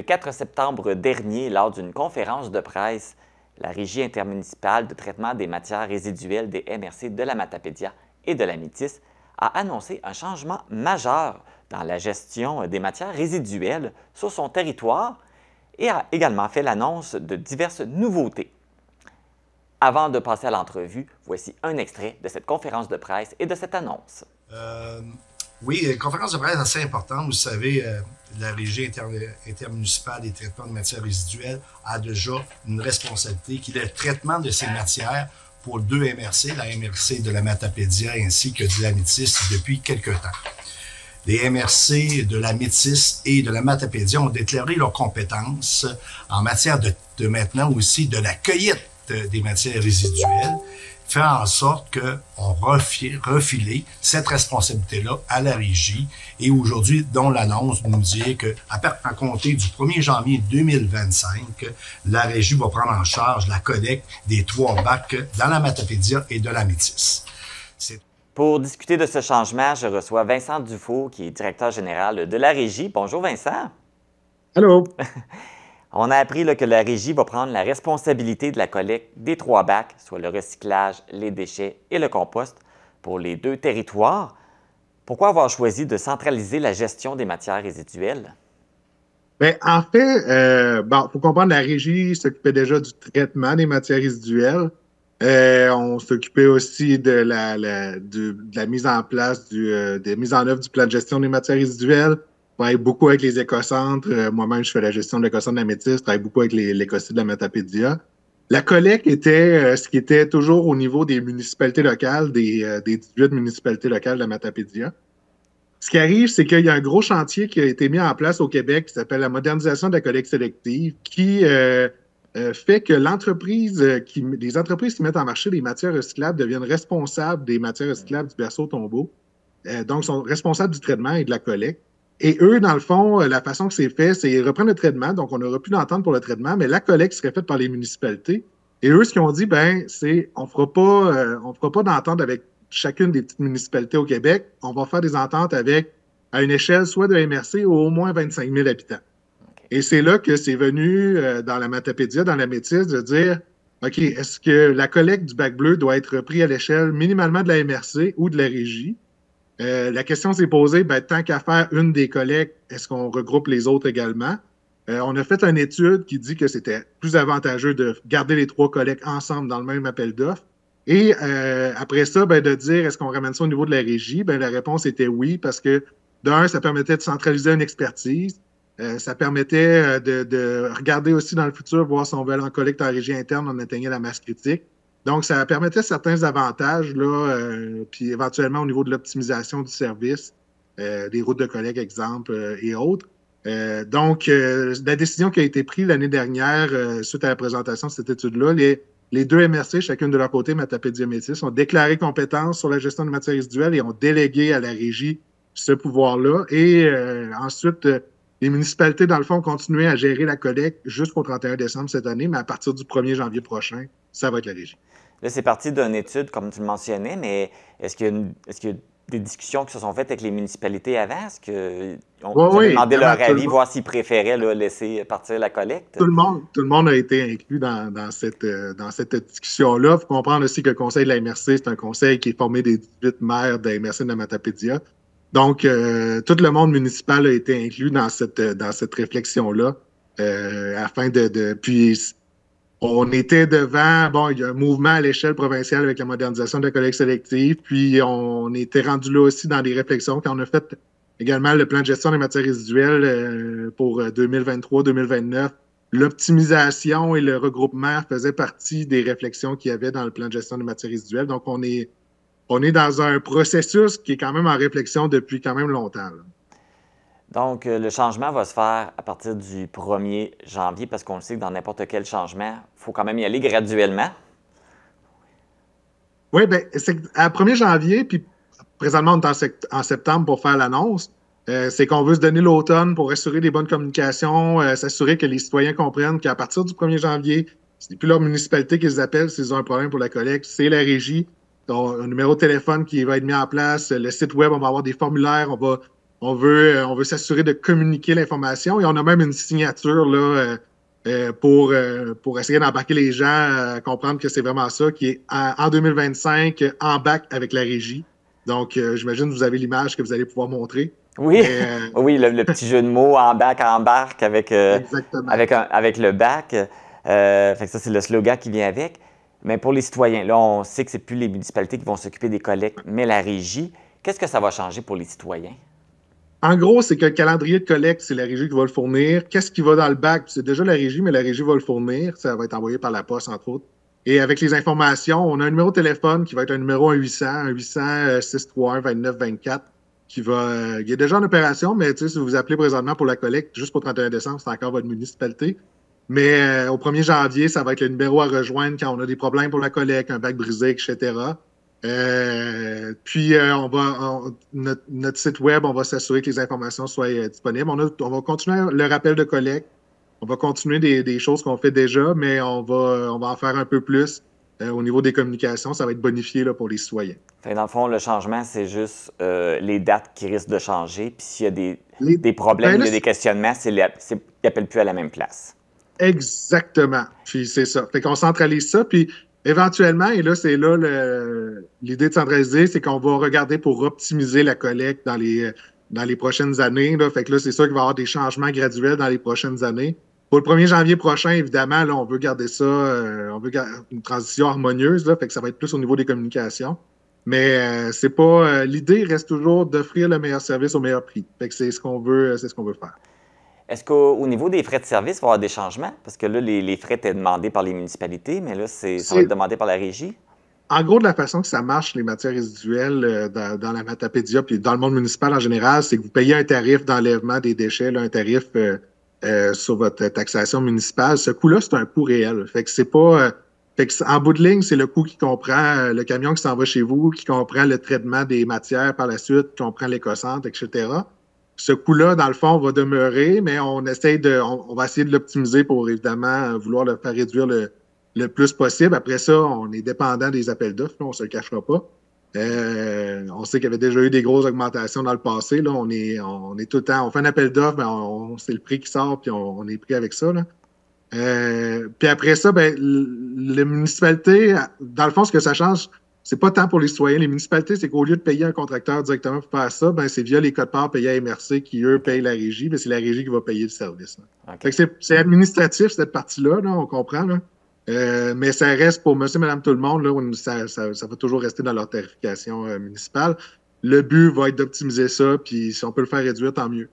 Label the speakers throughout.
Speaker 1: Le 4 septembre dernier, lors d'une conférence de presse, la Régie intermunicipale de traitement des matières résiduelles des MRC de la Matapédia et de la Métis a annoncé un changement majeur dans la gestion des matières résiduelles sur son territoire et a également fait l'annonce de diverses nouveautés. Avant de passer à l'entrevue, voici un extrait de cette conférence de presse et de cette annonce.
Speaker 2: Oui, une conférence de presse assez importante. Vous savez, la Régie intermunicipale des traitements de matières résiduelles a déjà une responsabilité qui est le traitement de ces matières pour deux MRC, la MRC de la Matapédia ainsi que de la Métis depuis quelque temps. Les MRC de la Métis et de la Matapédia ont déclaré leurs compétences en matière de maintenant aussi de la cueillette des matières résiduelles, fait en sorte qu'on refilé cette responsabilité-là à la Régie et aujourd'hui, dont l'annonce nous dit qu'à compter du 1er janvier 2025, la Régie va prendre en charge la collecte des 3 bacs dans la Matapédia et de la Métis.
Speaker 1: Pour discuter de ce changement, je reçois Vincent Dufault, qui est directeur général de la Régie. Bonjour Vincent.
Speaker 3: Allô.
Speaker 1: On a appris que la Régie va prendre la responsabilité de la collecte des 3 bacs, soit le recyclage, les déchets et le compost, pour les 2 territoires. Pourquoi avoir choisi de centraliser la gestion des matières résiduelles?
Speaker 3: Bien, en fait, faut comprendre, la Régie s'occupait déjà du traitement des matières résiduelles. On s'occupait aussi de la mise en place, de mise en œuvre du plan de gestion des matières résiduelles. Je travaille beaucoup avec les écocentres. Moi-même, je fais la gestion de l'écocentre de la Métis. Je travaille beaucoup avec l'écocide de la Matapédia. La collecte était ce qui était toujours au niveau des municipalités locales, des 18 municipalités locales de la Matapédia. Ce qui arrive, c'est qu'il y a un gros chantier qui a été mis en place au Québec qui s'appelle la modernisation de la collecte sélective, qui fait que les entreprises qui mettent en marché les matières recyclables deviennent responsables des matières recyclables du berceau au tombeau. Donc, sont responsables du traitement et de la collecte. Et eux, dans le fond, la façon que c'est fait, c'est qu'ils reprennent le traitement, donc on n'aura plus d'entente pour le traitement, mais la collecte serait faite par les municipalités. Et eux, ce qu'ils ont dit, on fera pas d'entente avec chacune des petites municipalités au Québec. On va faire des ententes à une échelle soit de MRC ou au moins 25 000 habitants. Okay. Et c'est là que c'est venu, dans la Matapédia, dans la Métis, de dire, OK, est-ce que la collecte du bac bleu doit être reprise à l'échelle minimalement de la MRC ou de la Régie? La question s'est posée, tant qu'à faire une des collectes, est-ce qu'on regroupe les autres également? On a fait une étude qui dit que c'était plus avantageux de garder les 3 collectes ensemble dans le même appel d'offres. Et après ça, de dire, est-ce qu'on ramène ça au niveau de la Régie? La réponse était oui, parce que d'un, ça permettait de centraliser une expertise. Ça permettait de regarder aussi dans le futur, voir si on veut aller en collecte en régie interne, on atteignait la masse critique. Donc, ça permettait certains avantages, puis éventuellement au niveau de l'optimisation du service, des routes de collecte, exemple, et autres. Donc, la décision qui a été prise l'année dernière, suite à la présentation de cette étude-là, les 2 MRC, chacune de leur côté, Matapédia et Métis, ont déclaré compétence sur la gestion de matières résiduelles et ont délégué à la Régie ce pouvoir-là. Et ensuite, les municipalités, dans le fond, ont continué à gérer la collecte jusqu'au 31 décembre cette année, mais à partir du 1er janvier prochain, ça va être la Régie.
Speaker 1: Là, c'est parti d'une étude, comme tu le mentionnais, mais est-ce qu'il y a des discussions qui se sont faites avec les municipalités avant? Est-ce qu'on a demandé leur avis, voir s'ils préféraient laisser partir la collecte?
Speaker 3: Tout le monde a été inclus dans cette discussion-là. Il faut comprendre aussi que le conseil de la MRC, c'est un conseil qui est formé des 18 maires de la MRC de la Matapédia. Donc, tout le monde municipal a été inclus dans cette réflexion-là, afin puis on était devant, il y a un mouvement à l'échelle provinciale avec la modernisation de la collecte sélective, puis on était rendu là aussi dans des réflexions quand on a fait également le plan de gestion des matières résiduelles pour 2023-2029. L'optimisation et le regroupement faisaient partie des réflexions qu'il y avait dans le plan de gestion des matières résiduelles. Donc, on est dans un processus qui est quand même en réflexion depuis quand même longtemps, là.
Speaker 1: Donc, le changement va se faire à partir du 1er janvier, parce qu'on le sait que dans n'importe quel changement, il faut quand même y aller graduellement.
Speaker 3: Oui, c'est à 1er janvier, puis présentement, on est en septembre pour faire l'annonce. C'est qu'on veut se donner l'automne pour assurer des bonnes communications, s'assurer que les citoyens comprennent qu'à partir du 1er janvier, ce n'est plus leur municipalité qu'ils appellent s'ils ont un problème pour la collecte, c'est la Régie. Un numéro de téléphone qui va être mis en place, le site web, on va avoir des formulaires, on va On veut s'assurer de communiquer l'information et on a même une signature là, pour essayer d'embarquer les gens à comprendre que c'est vraiment ça, qui est en 2025 en bac avec la régie. Donc, j'imagine que vous avez l'image que vous allez pouvoir montrer.
Speaker 1: Oui, oui, le petit jeu de mots embarque avec, avec le bac. Fait que ça, c'est le slogan qui vient avec. Mais pour les citoyens, là, on sait que ce n'est plus les municipalités qui vont s'occuper des collectes, mais la régie. Qu'est-ce que ça va changer pour les citoyens?
Speaker 3: En gros, c'est que le calendrier de collecte, c'est la régie qui va le fournir. Qu'est-ce qui va dans le bac? C'est déjà la régie, mais la régie va le fournir. Ça va être envoyé par la poste, entre autres. Et avec les informations, on a un numéro de téléphone qui va être un numéro 1-800-631-2924 qui va... il est déjà en opération, mais si vous appelez présentement pour la collecte, juste pour 31 décembre, c'est encore votre municipalité. Mais au 1er janvier, ça va être le numéro à rejoindre quand on a des problèmes pour la collecte, un bac brisé, etc. Puis notre site web, on va s'assurer que les informations soient disponibles. On va continuer le rappel de collecte. On va continuer des choses qu'on fait déjà, mais on va en faire un peu plus au niveau des communications. Ça va être bonifié là, pour les citoyens.
Speaker 1: Fait, dans le fond, le changement, c'est juste les dates qui risquent de changer. Puis s'il y a des problèmes, il y a des questionnements, ils n'appellent plus à la même place.
Speaker 3: Exactement. Puis c'est ça. Fait qu'on centralise ça. Puis éventuellement, et là, c'est là l'idée de centraliser, c'est qu'on va regarder pour optimiser la collecte dans les prochaines années. Là. Fait que là, c'est sûr qu'il va y avoir des changements graduels dans les prochaines années. Pour le 1er janvier prochain, évidemment, là, on veut garder ça, on veut garder une transition harmonieuse, là, fait que ça va être plus au niveau des communications. Mais c'est pas. L'idée reste toujours d'offrir le meilleur service au meilleur prix. Fait que c'est ce qu'on veut faire.
Speaker 1: Est-ce qu'au niveau des frais de service, il va y avoir des changements? Parce que là, les frais étaient demandés par les municipalités, mais là, ça va être demandé par la régie?
Speaker 3: En gros, de la façon que ça marche, les matières résiduelles dans la Matapédia, puis dans le monde municipal en général, c'est que vous payez un tarif d'enlèvement des déchets, là, un tarif sur votre taxation municipale. Ce coût-là, c'est un coût réel. Fait que c'est pas... en bout de ligne, c'est le coût qui comprend le camion qui s'en va chez vous, qui comprend le traitement des matières par la suite, qui comprend l'éco-centre, etc. Ce coût-là, dans le fond, va demeurer, mais on va essayer de l'optimiser pour, évidemment, vouloir le faire réduire le plus possible. Après ça, on est dépendant des appels d'offres, on ne se le cachera pas. On sait qu'il y avait déjà eu des grosses augmentations dans le passé. Là, on est tout le temps, on fait un appel d'offres, ben c'est le prix qui sort, puis on est pris avec ça. Là. Puis après ça, ben, les municipalités, dans le fond, ce que ça change, c'est pas tant pour les citoyens. Les municipalités, c'est qu'au lieu de payer un contracteur directement pour faire ça, ben, c'est via les codes-parts payés à MRC qui, eux, payent la régie. Ben, c'est la régie qui va payer le service. Okay. Fait que c'est administratif, cette partie-là, là, on comprend. Là. Mais ça reste pour monsieur, madame, tout le monde, là, ça va toujours rester dans leur tarification municipale. Le but va être d'optimiser ça, puis si on peut le faire réduire, tant mieux.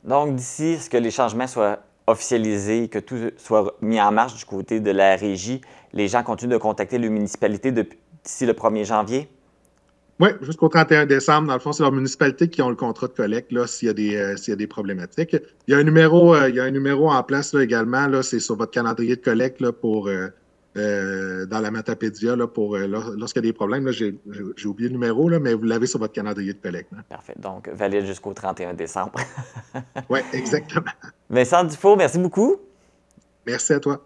Speaker 1: Donc, d'ici, ce que les changements soient officialisés, que tout soit mis en marche du côté de la régie, les gens continuent de contacter les municipalités d'ici le 1er janvier?
Speaker 3: Oui, jusqu'au 31 décembre. Dans le fond, c'est leurs municipalités qui ont le contrat de collecte là, s'il y a des problématiques. Il y a un numéro en place là, également. Là, c'est sur votre calendrier de collecte là, pour dans la Matapédia là, pour lorsqu'il y a des problèmes. Là, j'ai oublié le numéro, là, mais vous l'avez sur votre calendrier de collecte. Là.
Speaker 1: Parfait. Donc, valide jusqu'au 31 décembre.
Speaker 3: Oui, exactement.
Speaker 1: Vincent Dufault, merci beaucoup.
Speaker 3: Merci à toi.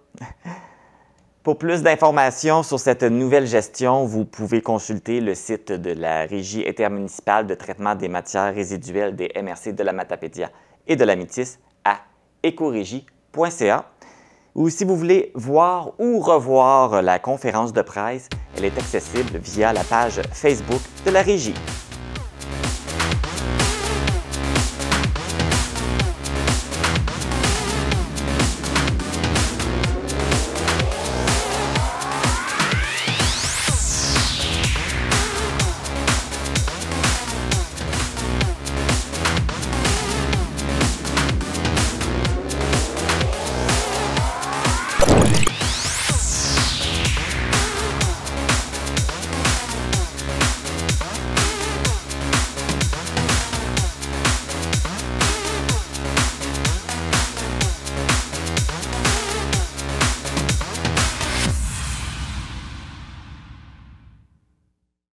Speaker 1: Pour plus d'informations sur cette nouvelle gestion, vous pouvez consulter le site de la Régie intermunicipale de traitement des matières résiduelles des MRC de la Matapédia et de la Métis à ecorégie.ca. Ou si vous voulez voir ou revoir la conférence de presse, elle est accessible via la page Facebook de la Régie.